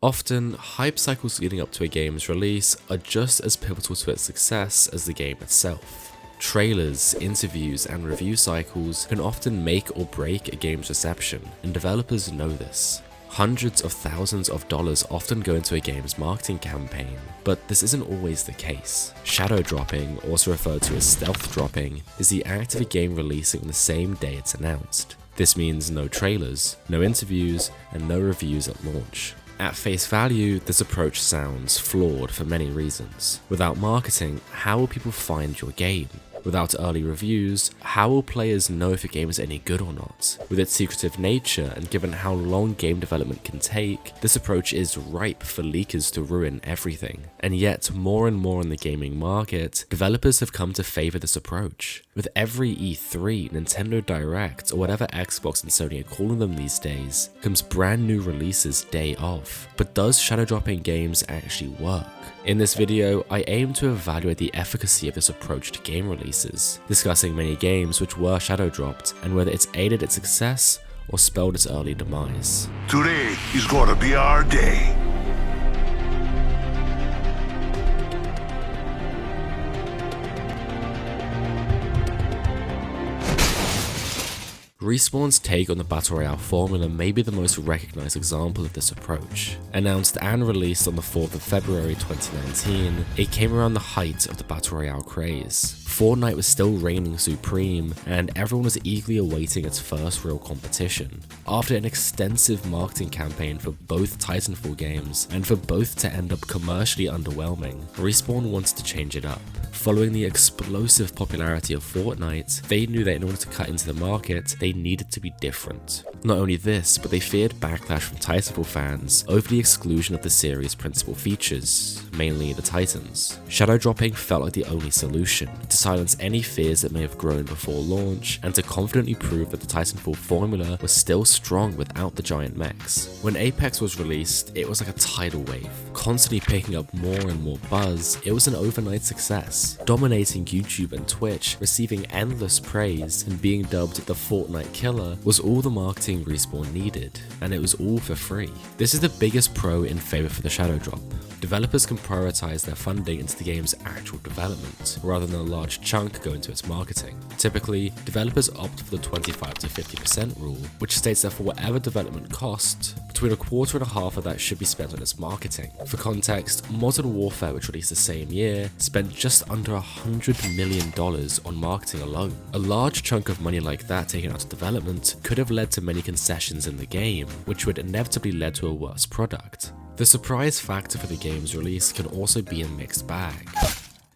Often, hype cycles leading up to a game's release are just as pivotal to its success as the game itself. Trailers, interviews, and review cycles can often make or break a game's reception, and developers know this. Hundreds of thousands of dollars often go into a game's marketing campaign, but this isn't always the case. Shadow dropping, also referred to as stealth dropping, is the act of a game releasing on the same day it's announced. This means no trailers, no interviews, and no reviews at launch. At face value, this approach sounds flawed for many reasons. Without marketing, how will people find your game? Without early reviews, how will players know if a game is any good or not? With its secretive nature and given how long game development can take, this approach is ripe for leakers to ruin everything. And yet, more and more in the gaming market, developers have come to favor this approach. With every E3, Nintendo Direct, or whatever Xbox and Sony are calling them these days, comes brand new releases day of. But does shadow dropping games actually work? In this video, I aim to evaluate the efficacy of this approach to game releases, discussing many games which were shadow dropped and whether it's aided its success or spelled its early demise. Today is gonna be our day. Respawn's take on the Battle Royale formula may be the most recognized example of this approach. Announced and released on the 4th of February 2019, it came around the height of the Battle Royale craze. Fortnite was still reigning supreme, and everyone was eagerly awaiting its first real competition. After an extensive marketing campaign for both Titanfall games, and for both to end up commercially underwhelming, Respawn wanted to change it up. Following the explosive popularity of Fortnite, they knew that in order to cut into the market, they needed to be different. Not only this, but they feared backlash from Titanfall fans over the exclusion of the series' principal features, mainly the Titans. Shadow dropping felt like the only solution, to silence any fears that may have grown before launch, and to confidently prove that the Titanfall formula was still strong without the giant mechs. When Apex was released, it was like a tidal wave, constantly picking up more and more buzz. It was an overnight success, dominating YouTube and Twitch, receiving endless praise, and being dubbed the Fortnite killer was all the marketing Respawn needed, and it was all for free. This is the biggest pro in favor for the shadow drop. Developers can prioritize their funding into the game's actual development, rather than a large chunk go into its marketing. Typically, developers opt for the 25 to 50% rule, which states that for whatever development cost, between a quarter and a half of that should be spent on its marketing. For context, Modern Warfare, which released the same year, spent just under $100 million on marketing alone. A large chunk of money like that taken out of development could have led to many concessions in the game, which would inevitably lead to a worse product. The surprise factor for the game's release can also be a mixed bag.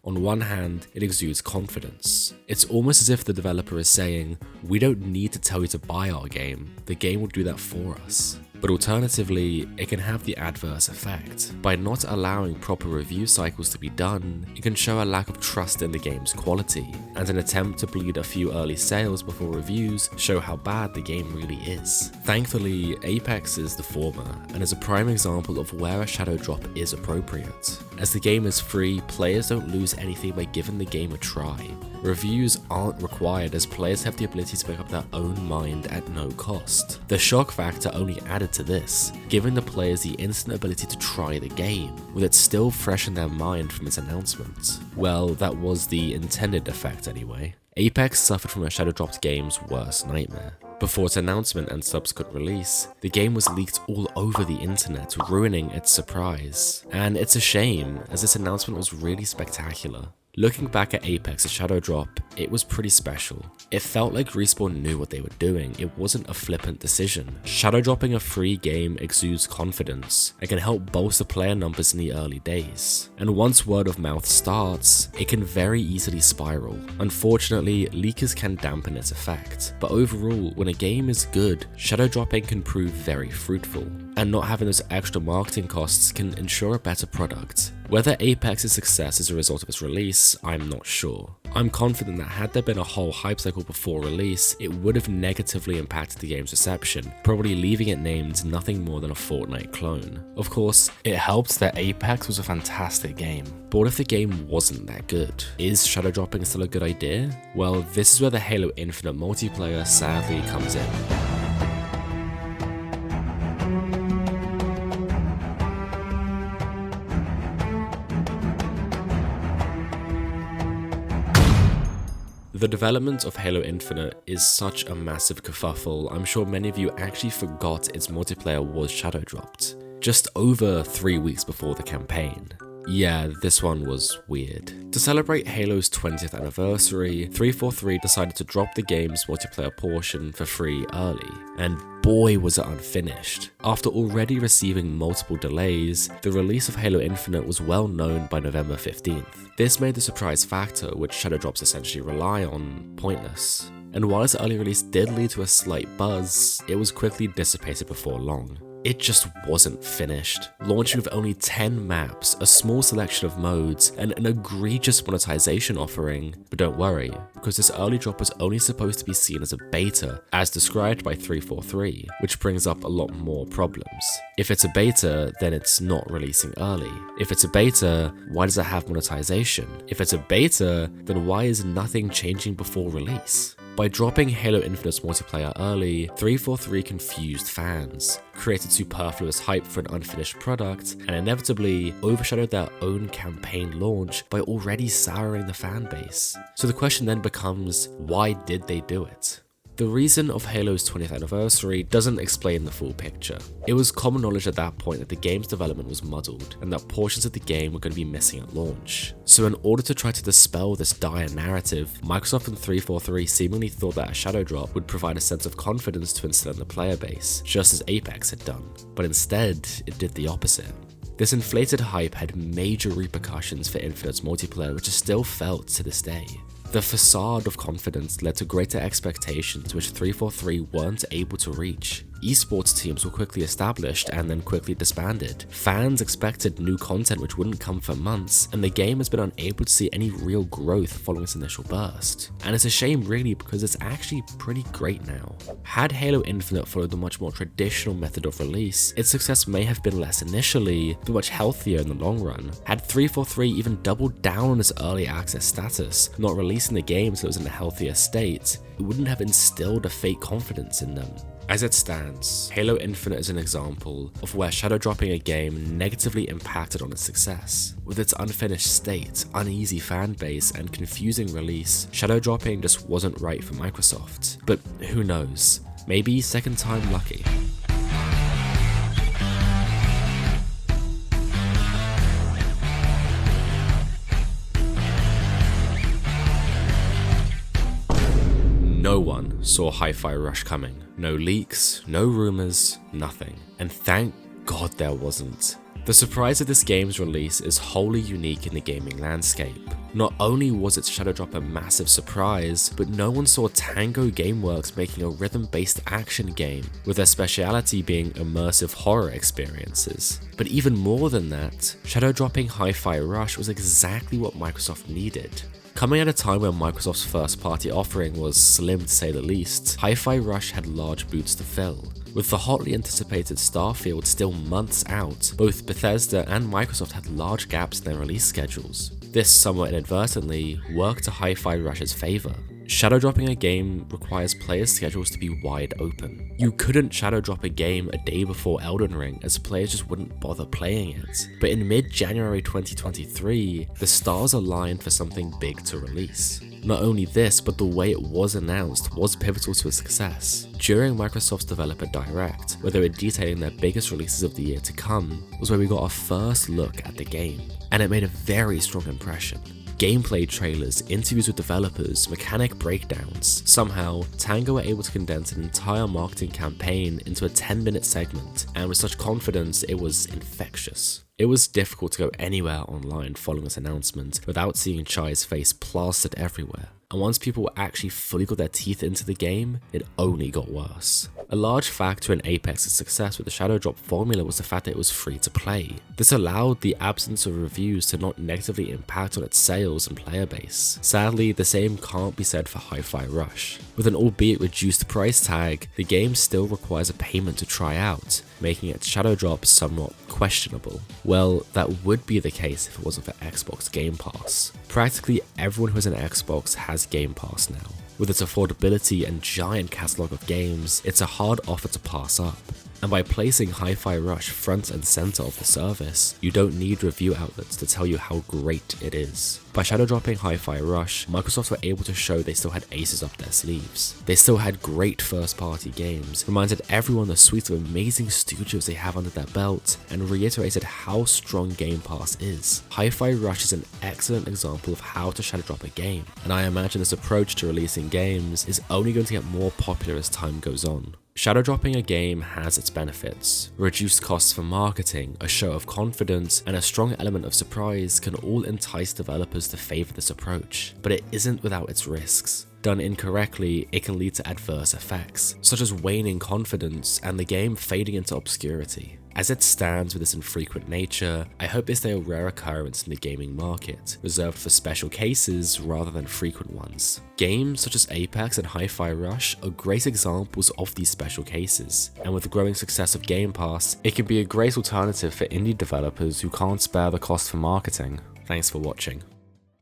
On one hand, it exudes confidence. It's almost as if the developer is saying, "We don't need to tell you to buy our game, the game will do that for us." But alternatively, it can have the adverse effect. By not allowing proper review cycles to be done, it can show a lack of trust in the game's quality, and an attempt to bleed a few early sales before reviews show how bad the game really is. Thankfully, Apex is the former, and is a prime example of where a shadow drop is appropriate. As the game is free, players don't lose anything by giving the game a try. Reviews aren't required as players have the ability to make up their own mind at no cost. The shock factor only added to this, giving the players the instant ability to try the game, with it still fresh in their mind from its announcement. Well, that was the intended effect anyway. Apex suffered from a shadow dropped game's worst nightmare. Before its announcement and subsequent release, the game was leaked all over the internet, ruining its surprise. And it's a shame, as this announcement was really spectacular. Looking back at Apex's shadow drop, it was pretty special. It felt like Respawn knew what they were doing, it wasn't a flippant decision. Shadow dropping a free game exudes confidence, and can help bolster player numbers in the early days. And once word of mouth starts, it can very easily spiral. Unfortunately, leakers can dampen its effect, but overall, when a game is good, shadow dropping can prove very fruitful. And not having those extra marketing costs can ensure a better product. Whether Apex's success is a result of its release, I'm not sure. I'm confident that had there been a whole hype cycle before release, it would have negatively impacted the game's reception, probably leaving it named nothing more than a Fortnite clone. Of course, it helped that Apex was a fantastic game, but what if the game wasn't that good? Is shadow dropping still a good idea? Well, this is where the Halo Infinite multiplayer sadly comes in. The development of Halo Infinite is such a massive kerfuffle, I'm sure many of you actually forgot its multiplayer was shadow dropped, just over 3 weeks before the campaign. Yeah, this one was weird. To celebrate Halo's 20th anniversary, 343 decided to drop the game's multiplayer portion for free early, and boy was it unfinished. After already receiving multiple delays, the release of Halo Infinite was well known by November 15th. This made the surprise factor, which shadow drops essentially rely on, pointless. And while its early release did lead to a slight buzz, it was quickly dissipated before long. It just wasn't finished. Launching with only 10 maps, a small selection of modes, and an egregious monetization offering. But don't worry, because this early drop was only supposed to be seen as a beta, as described by 343, which brings up a lot more problems. If it's a beta, then it's not releasing early. If it's a beta, why does it have monetization? If it's a beta, then why is nothing changing before release? By dropping Halo Infinite's multiplayer early, 343 confused fans, created superfluous hype for an unfinished product, and inevitably overshadowed their own campaign launch by already souring the fan base. So the question then becomes, why did they do it? The reason of Halo's 20th anniversary doesn't explain the full picture. It was common knowledge at that point that the game's development was muddled, and that portions of the game were going to be missing at launch. So in order to try to dispel this dire narrative, Microsoft and 343 seemingly thought that a shadow drop would provide a sense of confidence to instill in the player base, just as Apex had done. But instead, it did the opposite. This inflated hype had major repercussions for Infinite's multiplayer, which is still felt to this day. The facade of confidence led to greater expectations which 343 weren't able to reach. Esports teams were quickly established and then quickly disbanded. Fans expected new content which wouldn't come for months, and the game has been unable to see any real growth following its initial burst. And it's a shame really, because it's actually pretty great now. Had Halo Infinite followed the much more traditional method of release, its success may have been less initially, but much healthier in the long run. Had 343 even doubled down on its early access status, not releasing the game until it was in a healthier state, it wouldn't have instilled a fake confidence in them. As it stands, Halo Infinite is an example of where shadow dropping a game negatively impacted on its success. With its unfinished state, uneasy fan base, and confusing release, shadow dropping just wasn't right for Microsoft. But who knows, maybe second time lucky. No one saw Hi-Fi Rush coming. No leaks, no rumors, nothing. And thank God there wasn't. The surprise of this game's release is wholly unique in the gaming landscape. Not only was its shadow drop a massive surprise, but no one saw Tango Gameworks making a rhythm-based action game, with their speciality being immersive horror experiences. But even more than that, shadow dropping Hi-Fi Rush was exactly what Microsoft needed. Coming at a time where Microsoft's first-party offering was slim to say the least, Hi-Fi Rush had large boots to fill. With the hotly anticipated Starfield still months out, both Bethesda and Microsoft had large gaps in their release schedules. This somewhat inadvertently worked to Hi-Fi Rush's favour. Shadow dropping a game requires players' schedules to be wide open. You couldn't shadow drop a game a day before Elden Ring, as players just wouldn't bother playing it. But in mid-January 2023, the stars aligned for something big to release. Not only this, but the way it was announced was pivotal to its success. During Microsoft's Developer Direct, where they were detailing their biggest releases of the year to come, was where we got our first look at the game, and it made a very strong impression. Gameplay trailers, interviews with developers, mechanic breakdowns. Somehow, Tango were able to condense an entire marketing campaign into a 10-minute segment, and with such confidence, it was infectious. It was difficult to go anywhere online following this announcement without seeing Chai's face plastered everywhere. And once people actually fully got their teeth into the game, it only got worse. A large factor in Apex's success with the shadow drop formula was the fact that it was free to play. This allowed the absence of reviews to not negatively impact on its sales and player base. Sadly, the same can't be said for Hi-Fi Rush. With an albeit reduced price tag, the game still requires a payment to try out, making its shadow drop somewhat questionable. Well, that would be the case if it wasn't for Xbox Game Pass. Practically everyone who has an Xbox has Game Pass now. With its affordability and giant catalogue of games, it's a hard offer to pass up. And by placing Hi-Fi Rush front and center of the service, you don't need review outlets to tell you how great it is. By shadow dropping Hi-Fi Rush, Microsoft were able to show they still had aces up their sleeves. They still had great first-party games, reminded everyone the suite of amazing studios they have under their belt, and reiterated how strong Game Pass is. Hi-Fi Rush is an excellent example of how to shadow drop a game, and I imagine this approach to releasing games is only going to get more popular as time goes on. Shadow dropping a game has its benefits. Reduced costs for marketing, a show of confidence, and a strong element of surprise can all entice developers to favor this approach, but it isn't without its risks. Done incorrectly, it can lead to adverse effects, such as waning confidence and the game fading into obscurity. As it stands with its infrequent nature, I hope they stay a rare occurrence in the gaming market, reserved for special cases rather than frequent ones. Games such as Apex and Hi-Fi Rush are great examples of these special cases, and with the growing success of Game Pass, it can be a great alternative for indie developers who can't spare the cost for marketing. Thanks for watching.